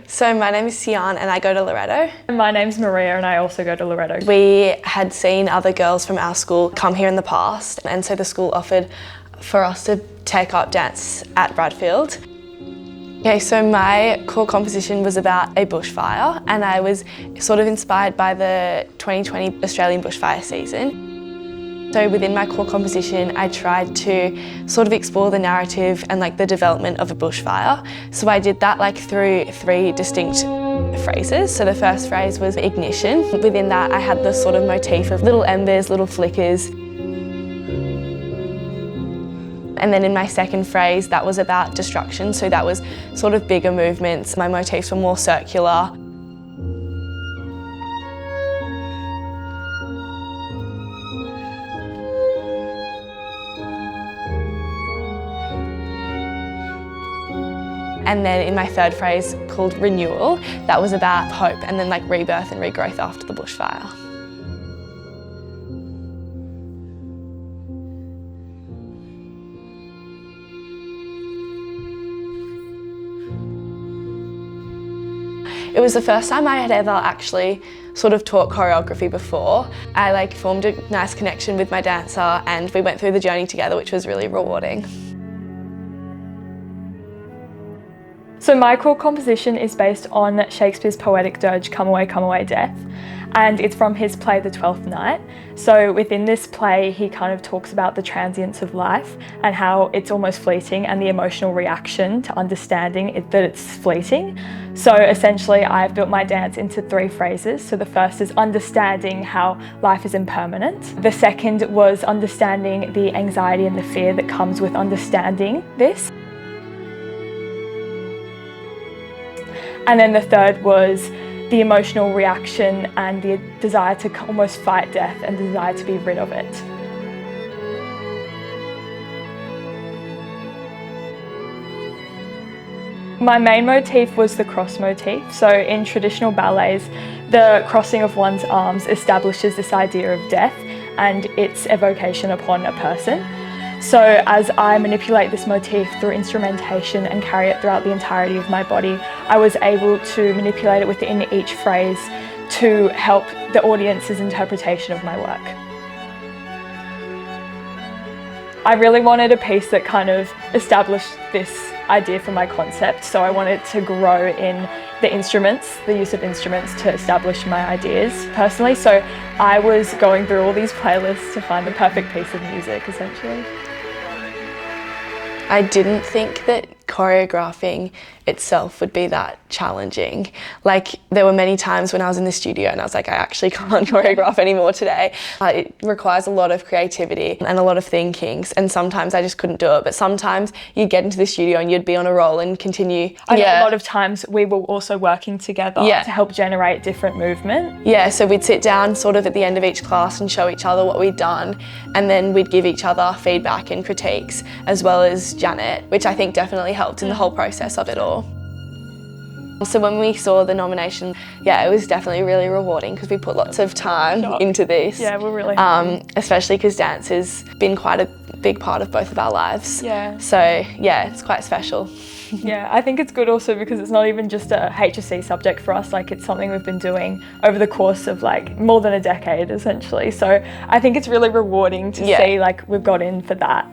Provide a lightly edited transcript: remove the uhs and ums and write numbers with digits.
So my name is Sian and I go to Loreto. My name's Maria and I also go to Loreto. We had seen other girls from our school come here in the past, and so the school offered for us to take up dance at Bradfield. Okay, so my core composition was about a bushfire, and I was sort of inspired by the 2020 Australian bushfire season. So within my core composition, I tried to sort of explore the narrative and the development of a bushfire. So I did that through 3 distinct phrases. So the first phrase was ignition. Within that, I had the sort of motif of little embers, little flickers. And then in my second phrase, that was about destruction. So that was sort of bigger movements. My motifs were more circular. And then in my third phrase, called renewal, that was about hope and then rebirth and regrowth after the bushfire. It was the first time I had ever actually sort of taught choreography before. I formed a nice connection with my dancer and we went through the journey together, which was really rewarding. So my core composition is based on Shakespeare's poetic dirge, Come Away, Death, and it's from his play, The Twelfth Night. So within this play, he kind of talks about the transience of life and how it's almost fleeting and the emotional reaction to understanding that it's fleeting. So essentially, I've built my dance into 3 phrases. So the first is understanding how life is impermanent. The second was understanding the anxiety and the fear that comes with understanding this. And then the third was the emotional reaction and the desire to almost fight death and the desire to be rid of it. My main motif was the cross motif. So in traditional ballets, the crossing of one's arms establishes this idea of death and its evocation upon a person. So as I manipulate this motif through instrumentation and carry it throughout the entirety of my body, I was able to manipulate it within each phrase to help the audience's interpretation of my work. I really wanted a piece that kind of established this idea for my concept, so I wanted to grow in the instruments, the use of instruments to establish my ideas personally. So I was going through all these playlists to find the perfect piece of music, essentially. I didn't think that choreographing itself would be that challenging. There were many times when I was in the studio and I was I actually can't choreograph anymore today. It requires a lot of creativity and a lot of thinking, and sometimes I just couldn't do it. But sometimes you'd get into the studio and you'd be on a roll and continue. I know a lot of times we were also working together to help generate different movement. Yeah, so we'd sit down sort of at the end of each class and show each other what we'd done, and then we'd give each other feedback and critiques, as well as Janet, which I think definitely helped in the whole process of it all. So when we saw the nomination, it was definitely really rewarding because we put lots of time into this. Yeah, we're really happy. Especially because dance has been quite a big part of both of our lives. Yeah. So it's quite special. Yeah, I think it's good also because it's not even just a HSC subject for us, it's something we've been doing over the course of more than a decade essentially. So I think it's really rewarding to see we've got in for that.